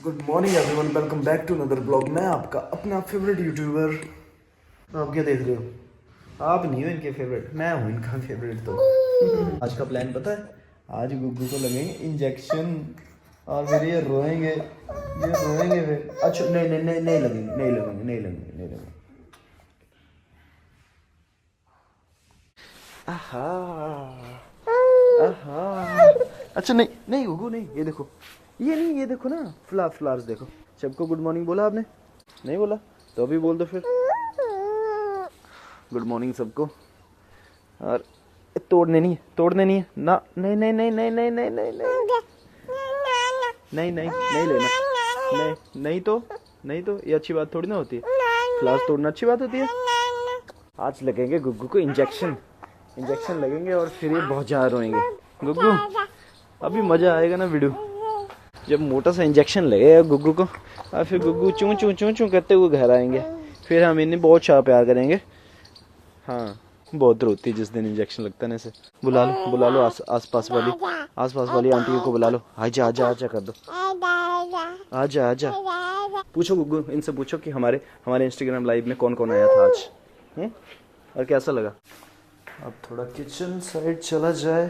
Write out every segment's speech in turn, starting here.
Good morning everyone, welcome back to another blog. मैं आपका अपना फेवरेट यूट्यूबर। आप क्या देख रहे हो? आप नहीं हो इनके फेवरेट, मैं हूँ इनका फेवरेट। तो आज का प्लान पता है, आज गुग्गू को लगेंगे इंजेक्शन और फिर ये रोएंगे फिर। अच्छा नहीं नहीं नहीं नहीं लगेंगे नहीं लगेंगे नहीं लगेंगे नहीं लगेंगे। आहा आहा। अच्छा नहीं नहीं गुग्गू नहीं, ये देखो, ये नहीं, ये देखो ना, फ्लावर्स देखो। सबको गुड मॉर्निंग बोला आपने? नहीं बोला तो अभी बोल दो फिर गुड मॉर्निंग सबको। और तोड़ने नहीं है ना, नहीं नहीं नहीं नहीं नहीं नहीं नहीं नहीं नहीं नहीं लेना, नहीं तो ये अच्छी बात थोड़ी ना होती है। फ्लावर्स तोड़ना अच्छी बात होती है। आज लगेंगे गुग्गू को इंजेक्शन लगेंगे और फिर ये बहुत ज़्यादा रोएंगे। गुग्गू अभी मज़ा आएगा ना वीडियो, जब मोटा सा इंजेक्शन लगेगा गुग्गू को और फिर गुग्गू चूं चूं चूं चूं करते हुए घर आएंगे। फिर हम इन्हें बहुत सारा प्यार करेंगे। हाँ, बहुत रोती है जिस दिन इंजेक्शन लगता है ना। इसे बुला लो आसपास वाली आंटी को बुला लो। आजा कर दो, आजा। पूछो गुग्गू, इनसे पूछो कि हमारे इंस्टाग्राम लाइव में कौन कौन आया था आज, और कैसा लगा। अब थोड़ा किचन साइड चला जाए।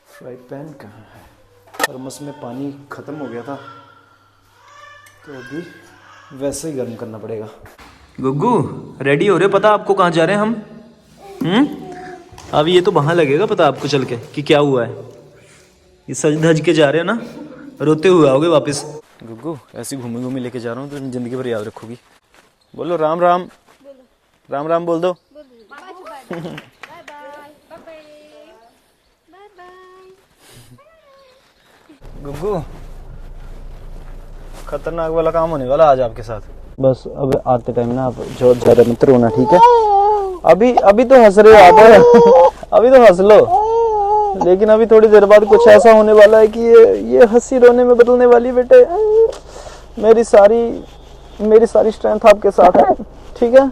फ्राई पैन कहाँ है? थर्मस में पानी ख़त्म हो गया था तो अभी वैसे ही गर्म करना पड़ेगा। गुग्गू रेडी हो रहे? पता आपको कहाँ जा रहे हैं हम? अब ये तो वहाँ लगेगा पता आपको चल के कि क्या हुआ है। ये सज धज के जा रहे हो ना, रोते हुए आओगे वापस। गुग्गू ऐसी घूमी लेके जा रहा हूँ तो जिंदगी भर याद रखोगी। बोलो राम राम बोल दो। गुग्गू खतरनाक वाला काम होने वाला आज आपके साथ। बस अब आते टाइम ना आप जो ज्यादा मत रोना, ठीक है? अभी तो हंस रहे हो आप। अभी तो हंस लो, लेकिन अभी थोड़ी देर बाद कुछ ऐसा होने वाला है कि ये हंसी रोने में बदलने वाली। बेटे मेरी सारी स्ट्रेंथ आपके साथ है, ठीक है?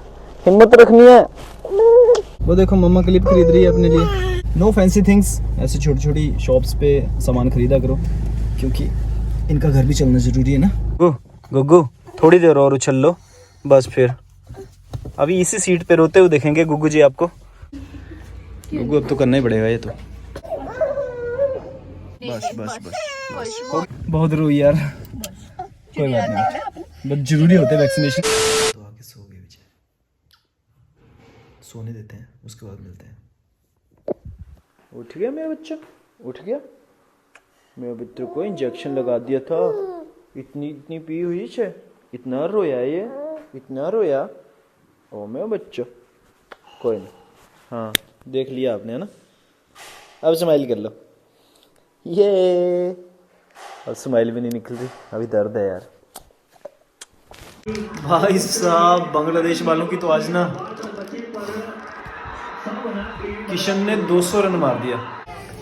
हिम्मत रखनी है। वो देखो मम्मा क्लिप खरीद रही है अपने लिए। नो फैंसी थिंग्स, ऐसे छोटी छोटी शॉप्स पे सामान खरीदा करो क्योंकि इनका घर भी चलना जरूरी है ना। गुग्गू थोड़ी देर और उछल लो बस, फिर अभी इसी सीट पे रोते हुए देखेंगे गुग्गू जी आपको। गुग्गू अब तो करना ही पड़ेगा ये तो। बस बहुत रोई यार, कोई बात नहीं, बस जरूरी होते वैक्सीनेशन। तो आके सो गए बेचारे, सोने देते हैं उसके बाद मिलते हैं। उठ गया मेरा बच्चा, उठ गया। मेरे बच्चे को इंजेक्शन लगा दिया था। इतनी पी हुई है, इतना रोया ओ मेरा बच्चा। कोई नहीं, हाँ देख लिया आपने है ना। अब स्माइल कर लो। ये अब स्माइल भी नहीं निकल रही, अभी दर्द है यार। भाई साहब बांग्लादेश वालों की तो आज ना किशन ने 200 रन मार दिया।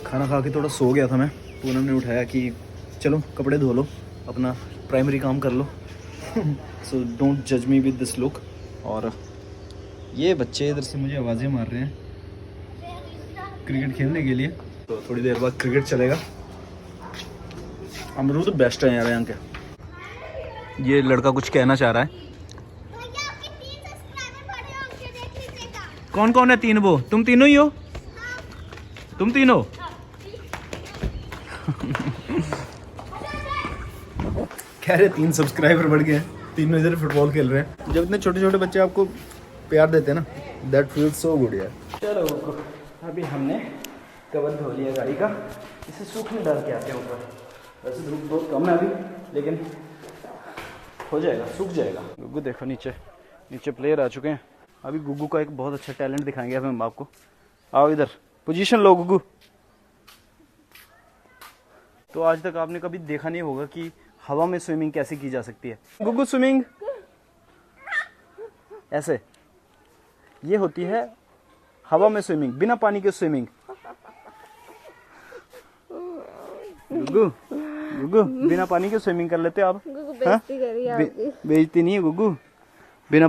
खाना खा के थोड़ा सो गया था मैं। पूनम ने उठाया कि चलो कपड़े धो लो, अपना प्राइमरी काम कर लो। सो डोंट जज मी विद दिस लुक। और ये बच्चे इधर से मुझे आवाज़ें मार रहे हैं क्रिकेट खेलने के लिए, तो थोड़ी देर बाद क्रिकेट चलेगा। अमरूद बेस्ट है यार यहाँ के। ये लड़का कुछ कहना चाह रहा है। कौन कौन है? तीन वो, तुम तीनों ही हो? तुम तीनों कह रहे 3 सब्सक्राइबर बढ़ गए हैं, तीनों इधर फुटबॉल खेल रहे हैं। जब इतने छोटे छोटे बच्चे आपको प्यार देते हैं ना, दैट फील्स सो गुड यार। चलो अभी हमने कवर धो लिया गाड़ी का, इसे सूखने डाल के आते हैं ऊपर। वैसे धूप बहुत कम है अभी, लेकिन हो जाएगा, सूख जाएगा। गुग्गू देखो नीचे प्लेयर आ चुके हैं। अभी गुग्गू का एक बहुत अच्छा टैलेंट दिखाएंगे हम आपको। आओ इधर, पोजीशन लो गुग्गू। तो आज तक आपने कभी देखा नहीं होगा कि हवा में स्विमिंग कैसे की जा सकती है। गुग्गू स्विमिंग ऐसे, ये होती है हवा में स्विमिंग, बिना पानी के स्विमिंग। गुग्गू बिना पानी के स्विमिंग कर लेते हो आप? बेइज्जती नहीं है गुग्गू? बिना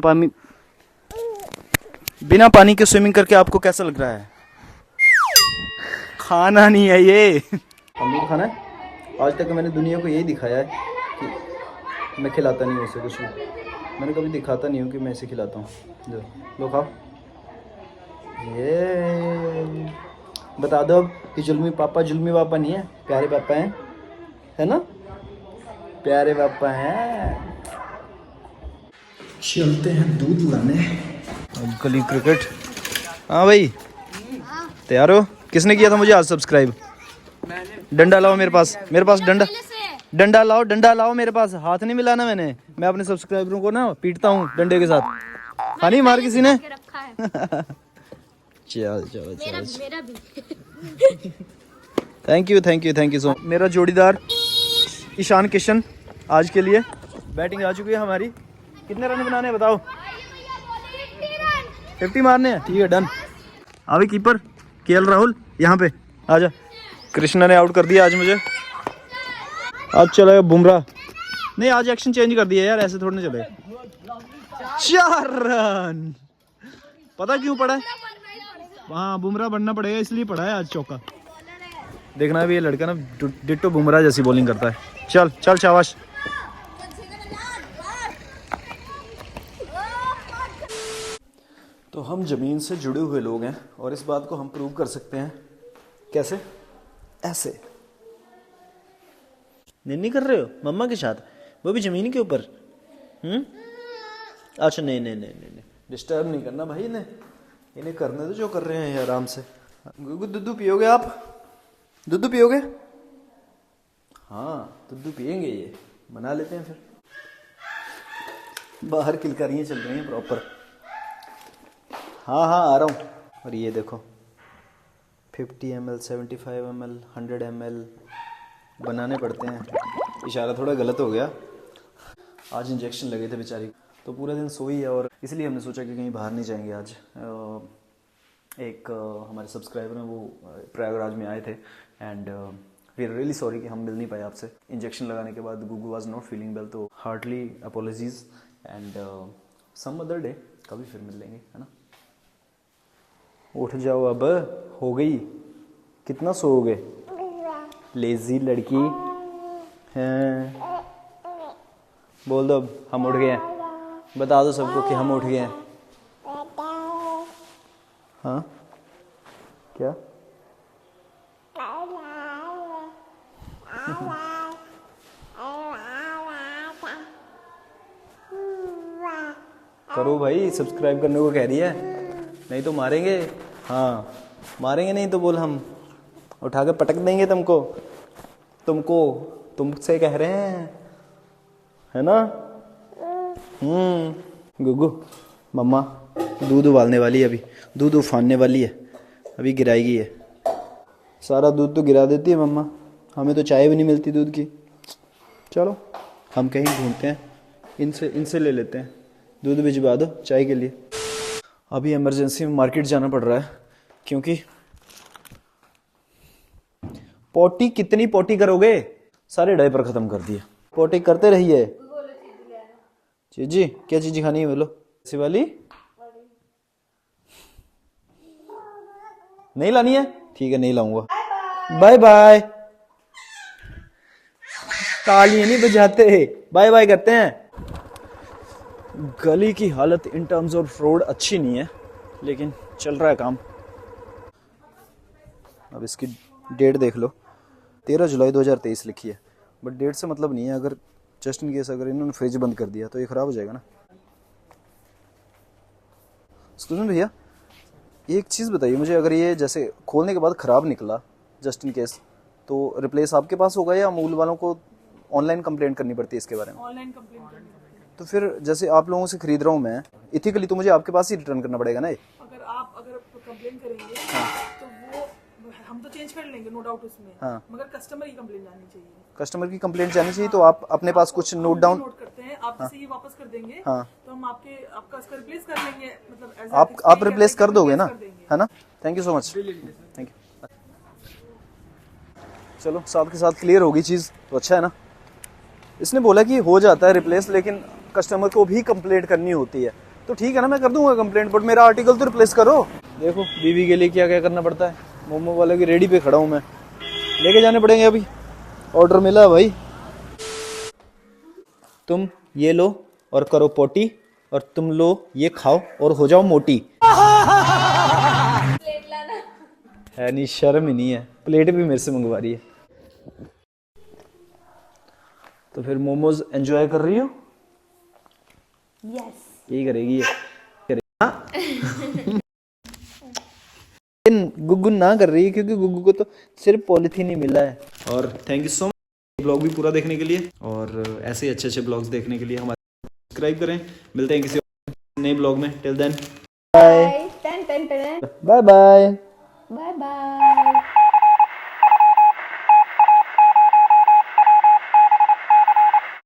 पानी के स्विमिंग करके आपको कैसा लग रहा है? खाना नहीं है ये। अमरूद खाना है? आज तक मैंने दुनिया को यही दिखाया है कि मैं खिलाता नहीं हूँ उसे कुछ भी। मैंने कभी दिखाता नहीं हूँ कि मैं इसे खिलाता हूँ। जो लो खाओ। ये बता दो अब कि जुल्मी पापा नहीं है, प्यारे पापा हैं, है ना? प्यारे पापा हैं। चलते हैं दूध लाने। गली क्रिकेट। हाँ भाई, तैयार हो? किसने किया था मुझे आज सब्सक्राइब? डंडा लाओ मेरे पास डंडा लाओ मेरे पास। हाथ नहीं मिलाना मैंने। मैं अपने सब्सक्राइबरों को ना पीटता हूँ डंडे के साथ। हाँ नहीं मार किसी ने। चल मेरा भी। Thank you so. मेरा जोड़ीदार ईशान किशन आज के लिए बैटिंग आ चुकी है हमारी। कितने रन बनाने हैं बताओ? 50 मारने हैं। ठीक है, डन। अभी कीपर केएल राहुल यहाँ पे आजा। कृष्णा ने आउट कर दिया आज मुझे। आज चलेगा बुमराह। नहीं, आज एक्शन चेंज कर दिया यार, ऐसे थोड़ी ना चले। 4 रन। पता क्यों पड़ा है? हाँ, बुमराह बनना पड़ेगा इसलिए पड़ा है आज चौका। देखना भी ये लड़का ना डिट्टो बुमराह जैसी बॉलिंग करता है। चल चल शाबाश। तो हम ज़मीन से जुड़े हुए लोग हैं और इस बात को हम प्रूव कर सकते हैं। कैसे? ऐसे। नहीं कर रहे हो मम्मा के साथ, वो भी ज़मीन के ऊपर। अच्छा नहीं, डिस्टर्ब नहीं करना भाई। इन्हें करने दो जो कर रहे हैं आराम से। दूध पियोगे आप? दूध पियोगे? हाँ, दूध पियेंगे। ये बना लेते हैं फिर। बाहर किलकारियाँ चल रही हैं प्रॉपर। हाँ आ रहा हूँ। और ये देखो 50 ml, 75 ml, 100 ml बनाने पड़ते हैं। इशारा थोड़ा गलत हो गया। आज इंजेक्शन लगे थे बेचारी, तो पूरा दिन सोई है और इसलिए हमने सोचा कि कहीं बाहर नहीं जाएंगे आज। एक हमारे सब्सक्राइबर हैं, वो प्रयागराज में आए थे and we are really sorry कि हम मिल नहीं पाए आपसे। इंजेक्शन लगाने के बाद गुगू वाज नॉट फीलिंग वेल, तो heartily apologies and some other day कभी फिर मिल लेंगे, है ना? उठ जाओ अब, हो गई। कितना सोओगे? लेजी लड़की हैं। बोल दो अब हम उठ गए हैं। बता दो सबको कि हम उठ गए हैं। हाँ क्या? करो भाई, सब्सक्राइब करने को कह रही है, नहीं तो मारेंगे। हाँ मारेंगे, नहीं तो बोल हम उठा के पटक देंगे तुमसे कह रहे हैं, है ना? गुगू मम्मा दूध उबालने वाली है, अभी दूध उफानने वाली है, अभी गिराएगी है। सारा दूध तो गिरा देती है मम्मा, हमें तो चाय भी नहीं मिलती दूध की। चलो हम कहीं ढूंढते हैं, इनसे ले लेते हैं। दूध भिजवा दो चाय के लिए। अभी इमरजेंसी में मार्केट जाना पड़ रहा है क्योंकि पोटी कितनी पोटी करोगे? सारे डायपर खत्म कर दिए। पोटी करते रहिए। चीजी क्या चीजी खानी है बोलो? ऐसी वाली नहीं लानी है? ठीक है, नहीं लाऊंगा। Bye bye. तालियां नहीं बजाते, बाय बाय करते हैं। गली की हालत इन टर्म्स ऑफ रोड अच्छी नहीं है, लेकिन चल रहा है काम। अब इसकी डेट देख लो, 13 जुलाई 2023 लिखी है, बट डेट से मतलब नहीं है। अगर जस्ट इन केस अगर इन्होंने फ्रिज बंद कर दिया तो ये ख़राब हो जाएगा ना। एक्सक्यूज मी भैया, एक चीज़ बताइए मुझे, अगर ये जैसे खोलने के बाद ख़राब निकला जस्ट इन केस, तो रिप्लेस आपके पास होगा या अमूल वालों को ऑनलाइन कंप्लेंट करनी पड़ती है इसके बारे में? ऑनलाइन कंप्लेंट करनी पड़ती है। तो फिर जैसे आप लोगों से खरीद रहा हूँ मैं इथिकली, तो मुझे आपके पास ही रिटर्न करना पड़ेगा ना? अगर कंप्लेंट करेंगे तो वो हम तो चेंज कर लेंगे, नो डाउट उसमें। हाँ। मगर कस्टमर की कंप्लेंट जानी चाहिए। कस्टमर की कंप्लेंट जानी चाहिए, तो आप अपने पास कुछ नोट डाउन करते हैं, आप जैसे ये वापस कर देंगे। हाँ। तो हम आपका इसका रिप्लेस कर लेंगे, मतलब आप रिप्लेस कर दोगे ना, है ना? Thank you so much, thank you. चलो साथ के साथ क्लियर होगी चीज़, तो अच्छा है ना। इसने बोला कि हो जाता है रिप्लेस, लेकिन कस्टमर को भी कंप्लेंट करनी होती है, तो ठीक है ना, मैं कर दूंगा कंप्लेंट, बट मेरा आर्टिकल तो रिप्लेस करो। देखो बीवी के लिए क्या क्या करना पड़ता है। मोमो वाले की रेडी पे खड़ा हूँ मैं, लेके जाने पड़ेंगे अभी। ऑर्डर मिला भाई। तुम ये लो और करो पोटी, और तुम लो ये खाओ और हो जाओ मोटी। है नहीं, शर्म ही नहीं है, प्लेट भी मेरे से मंगवा रही है। तो फिर मोमोज एंजॉय कर रही हो? यस। यही करेगी ये, हाँ? गुग्गू ना कर रही है क्योंकि गुग्गू को तो सिर्फ पॉलिथीन ही मिला है। और thank you so much blog भी पूरा देखने के लिए, और ऐसे ही अच्छे अच्छे ब्लॉग्स देखने के लिए हमारे सब्सक्राइब करें। मिलते हैं किसी नए ब्लॉग में। Till then bye bye bye. Bye bye.